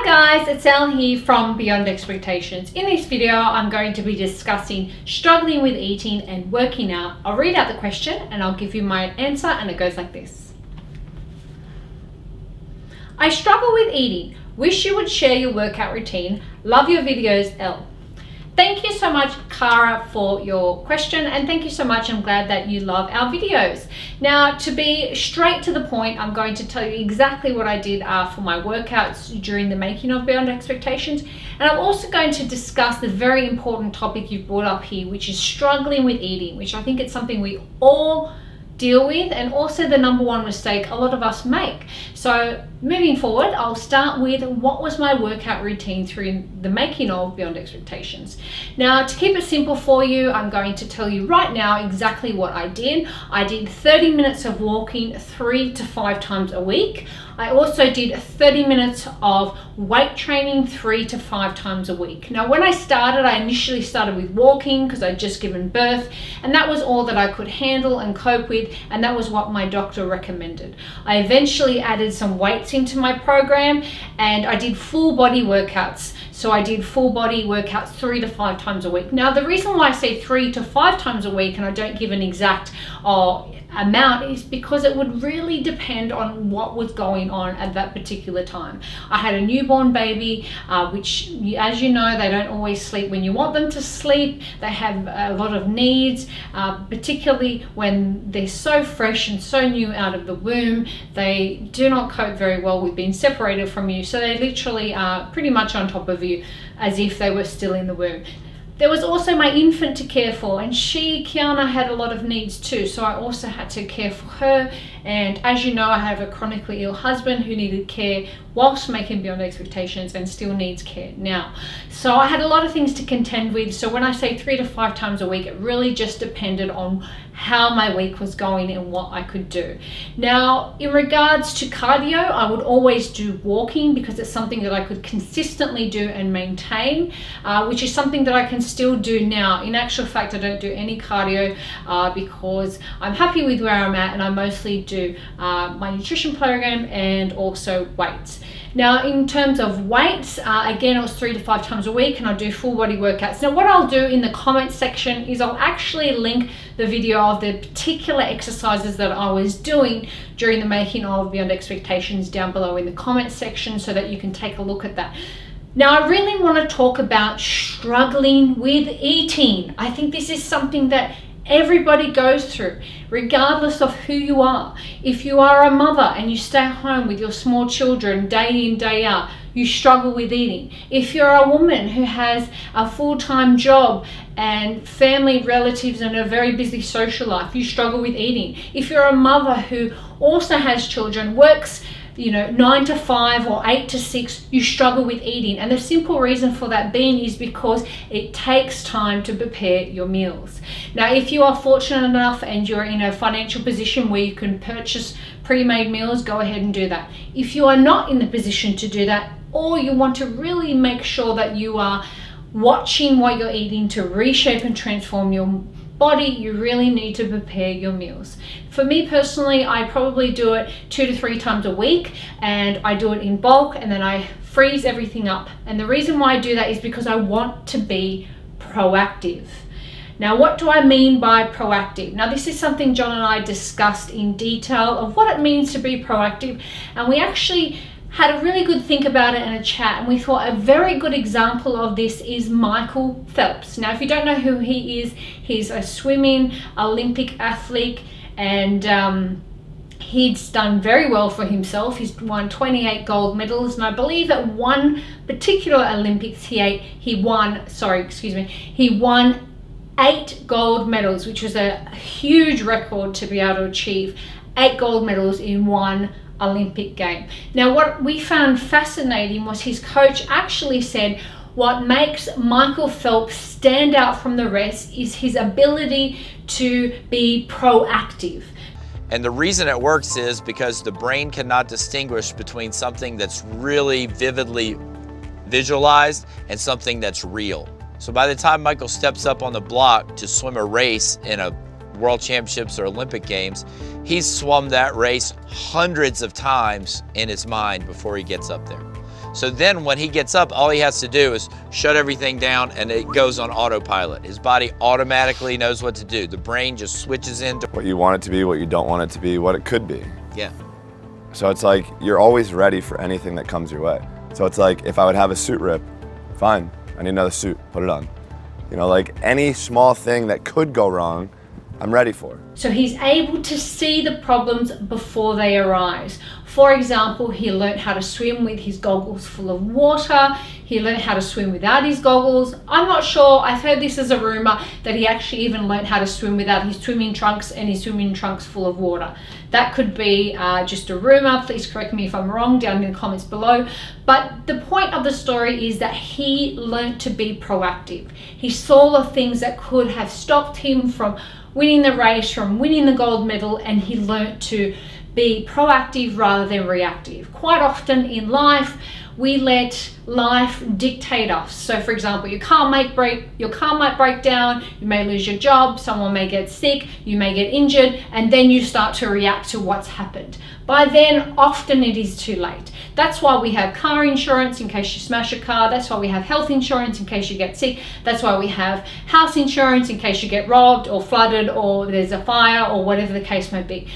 Hi guys, it's Elle here from Beyond Expectations. In this video, I'm going to be discussing struggling with eating and working out. I'll read out the question and I'll give you my answer, and it goes like this. I struggle with eating. Wish you would share your workout routine. Love your videos, Elle. Thank you so much, Cara, for your question, and thank you so much. I'm glad that you love our videos. Now, to be straight to the point, I'm going to tell you exactly what I did for my workouts during the making of Beyond Expectations, and I'm also going to discuss the very important topic you've brought up here, which is struggling with eating, which I think it's something we all deal with, and also the number one mistake a lot of us make. So moving forward, I'll start with what was my workout routine through the making of Beyond Expectations. Now, to keep it simple for you, I'm going to tell you right now exactly what I did. I did 30 minutes of walking 3 to 5 times a week. I also did 30 minutes of weight training 3 to 5 times a week. Now, when I started, I initially started with walking because I'd just given birth, and that was all that I could handle and cope with, and that was what my doctor recommended. I eventually added some weights into my program, and I did full body workouts. So I did full body workouts 3 to 5 times a week. Now, the reason why I say 3 to 5 times a week and I don't give an exact amount is because it would really depend on what was going on at that particular time. I had a newborn baby, which, as you know, they don't always sleep when you want them to sleep. They have a lot of needs, particularly when they're so fresh and so new out of the womb. They do not cope very well with being separated from you, so they literally are pretty much on top of you as if they were still in the womb. There was also my infant to care for, and Kiana, had a lot of needs too, so I also had to care for her. And as you know, I have a chronically ill husband who needed care whilst making Beyond Expectations and still needs care now. So I had a lot of things to contend with. So when I say 3 to 5 times a week, it really just depended on how my week was going and what I could do. Now, in regards to cardio, I would always do walking because it's something that I could consistently do and maintain, which is something that I can still do now. In actual fact, I don't do any cardio because I'm happy with where I'm at, and I mostly do my nutrition program and also weights. Now, in terms of weights, again, it was 3 to 5 times a week, and I do full body workouts. Now, what I'll do in the comments section is I'll actually link the video of the particular exercises that I was doing during the making of Beyond Expectations down below in the comments section so that you can take a look at that. Now, I really want to talk about struggling with eating. I think this is something that everybody goes through, regardless of who you are. If you are a mother and you stay home with your small children day in, day out, you struggle with eating. If you're a woman who has a full-time job and family, relatives, and a very busy social life, you struggle with eating. If you're a mother who also has children, works 9 to 5 or 8 to 6, you struggle with eating. And the simple reason for that being is because it takes time to prepare your meals. Now, if you are fortunate enough and you're in a financial position where you can purchase pre-made meals, go ahead and do that. If you are not in the position to do that, or you want to really make sure that you are watching what you're eating to reshape and transform your body, you really need to prepare your meals. For me personally, I probably do it 2 to 3 times a week, and I do it in bulk, and then I freeze everything up. And the reason why I do that is because I want to be proactive. Now, what do I mean by proactive? Now, this is something John and I discussed in detail of what it means to be proactive, and we actually had a really good think about it in a chat, and we thought a very good example of this is Michael Phelps. Now, if you don't know who he is, he's a swimming Olympic athlete, and he's done very well for himself. He's won 28 gold medals, and I believe at one particular Olympics he won 8 gold medals, which was a huge record to be able to achieve 8 gold medals in one Olympic game. Now, what we found fascinating was his coach actually said what makes Michael Phelps stand out from the rest is his ability to be proactive. And the reason it works is because the brain cannot distinguish between something that's really vividly visualized and something that's real. So by the time Michael steps up on the block to swim a race in a World Championships or Olympic Games, he's swum that race hundreds of times in his mind before he gets up there. So then when he gets up, all he has to do is shut everything down and it goes on autopilot. His body automatically knows what to do. The brain just switches into what you want it to be, what you don't want it to be, what it could be. Yeah. So it's like you're always ready for anything that comes your way. So it's like if I would have a suit rip, fine, I need another suit, put it on. You know, like any small thing that could go wrong, I'm ready for. So he's able to see the problems before they arise. For example, he learned how to swim with his goggles full of water. He learned how to swim without his goggles. I'm not sure, I've heard this as a rumor that he actually even learned how to swim without his swimming trunks and his swimming trunks full of water. That could be just a rumor. Please correct me if I'm wrong down in the comments below. But the point of the story is that he learned to be proactive. He saw the things that could have stopped him from winning the race, from winning the gold medal, and he learned to be proactive rather than reactive. Quite often in life, we let life dictate us. So for example, your car might break down, you may lose your job, someone may get sick, you may get injured, and then you start to react to what's happened. By then, often it is too late. That's why we have car insurance in case you smash a car. That's why we have health insurance in case you get sick. That's why we have house insurance in case you get robbed or flooded or there's a fire or whatever the case may be.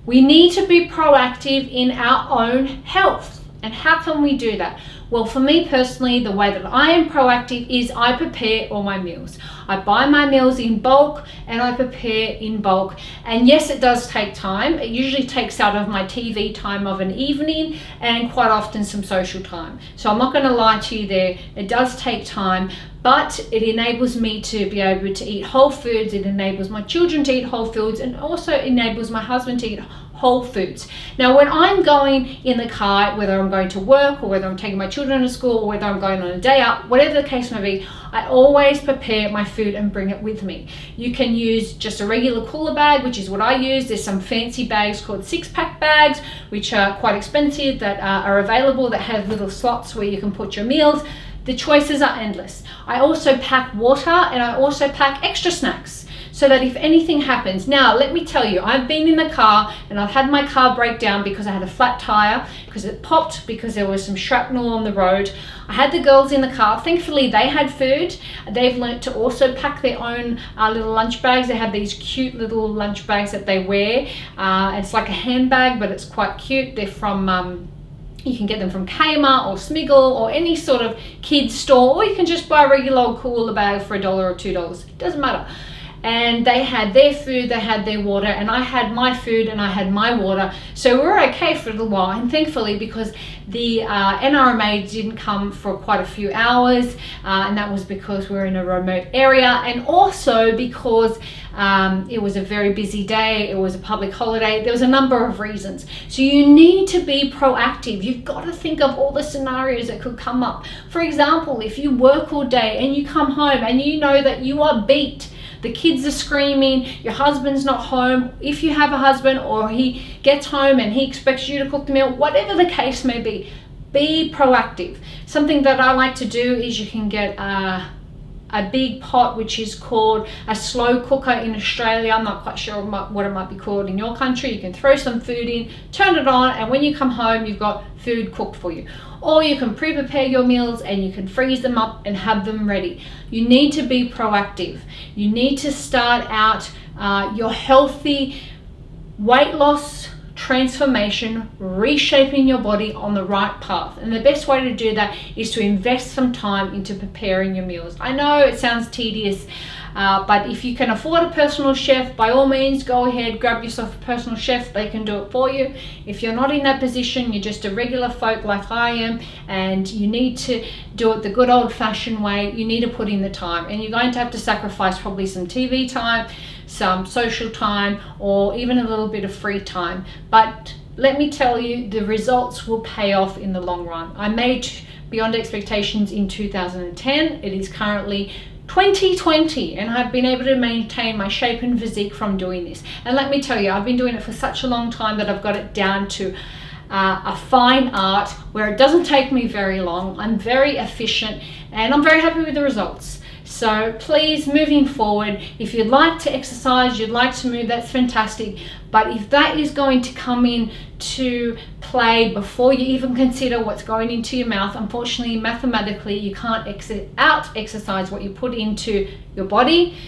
We need to be proactive in our own health. And how can we do that? Well, for me personally, the way that I am proactive is I prepare all my meals. I buy my meals in bulk and I prepare in bulk. And yes, it does take time. It usually takes out of my TV time of an evening and quite often some social time. So I'm not going to lie to you there. It does take time, but it enables me to be able to eat whole foods. It enables my children to eat whole foods and also enables my husband to eat whole foods. Now, when I'm going in the car, whether I'm going to work or whether I'm taking my children to school or whether I'm going on a day out, whatever the case may be, I always prepare my food and bring it with me. You can use just a regular cooler bag, which is what I use. There's some fancy bags called 6-pack bags, which are quite expensive, that are available, that have little slots where you can put your meals. The choices are endless. I also pack water and I also pack extra snacks, so that if anything happens. Now, let me tell you, I've been in the car and I've had my car break down because I had a flat tire, because it popped, because there was some shrapnel on the road. I had the girls in the car. Thankfully, they had food. They've learnt to also pack their own little lunch bags. They have these cute little lunch bags that they wear. It's like a handbag, but it's quite cute. They're from you can get them from Kmart or Smiggle or any sort of kids store, or you can just buy a regular old cooler bag for $1 or $2. It doesn't matter. And they had their food, they had their water, and I had my food and I had my water. So we were okay for a little while, and thankfully, because the NRMA didn't come for quite a few hours, and that was because we're in a remote area, and also because it was a very busy day, it was a public holiday. There was a number of reasons. So you need to be proactive. You've got to think of all the scenarios that could come up. For example, if you work all day and you come home and you know that you are beat, the kids are screaming, your husband's not home, if you have a husband, or he gets home and he expects you to cook the meal, whatever the case may be proactive. Something that I like to do is you can get a big pot, which is called a slow cooker in Australia. I'm not quite sure what it might be called in your country. You can throw some food in, turn it on, and when you come home, you've got food cooked for you. Or you can pre-prepare your meals and you can freeze them up and have them ready. You need to be proactive. You need to start out your healthy weight loss transformation, reshaping your body on the right path. And the best way to do that is to invest some time into preparing your meals. I know it sounds tedious, but if you can afford a personal chef, by all means, go ahead, grab yourself a personal chef. They can do it for you. If you're not in that position, you're just a regular folk like I am, and you need to do it the good old-fashioned way, you need to put in the time. And you're going to have to sacrifice probably some TV time, some social time, or even a little bit of free time. But let me tell you, the results will pay off in the long run. I made Beyond Expectations in 2010. It is currently 2020, and I've been able to maintain my shape and physique from doing this. And let me tell you, I've been doing it for such a long time that I've got it down to a fine art where it doesn't take me very long. I'm very efficient and I'm very happy with the results. So please, moving forward, if you'd like to exercise, you'd like to move, that's fantastic. But if that is going to come in to play before you even consider what's going into your mouth, unfortunately, mathematically, you can't exercise what you put into your body.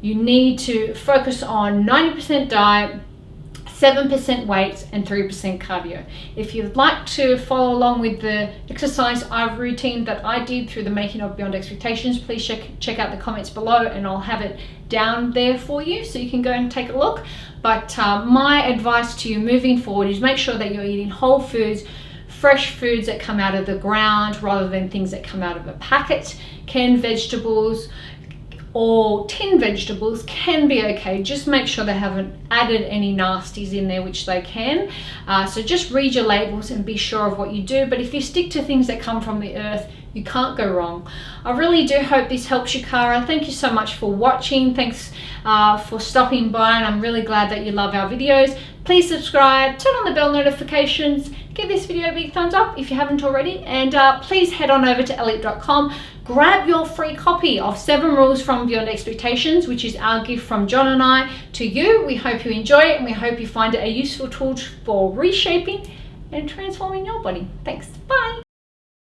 You need to focus on 90% diet, 7% weights, and 3% cardio. If you'd like to follow along with the exercise routine that I did through the Making of Beyond Expectations, please check out the comments below, and I'll have it down there for you so you can go and take a look. But my advice to you moving forward is make sure that you're eating whole foods, fresh foods that come out of the ground rather than things that come out of a packet. Canned vegetables or tin vegetables can be okay. Just make sure they haven't added any nasties in there, which they can. So just read your labels and be sure of what you do. But if you stick to things that come from the earth, you can't go wrong. I really do hope this helps you, Cara. Thank you so much for watching. Thanks for stopping by, and I'm really glad that you love our videos. Please subscribe, turn on the bell notifications, give this video a big thumbs up if you haven't already, and please head on over to Elle.com. Grab your free copy of 7 Rules from Beyond Expectations, which is our gift from John and I to you. We hope you enjoy it, and we hope you find it a useful tool for reshaping and transforming your body. Thanks. Bye.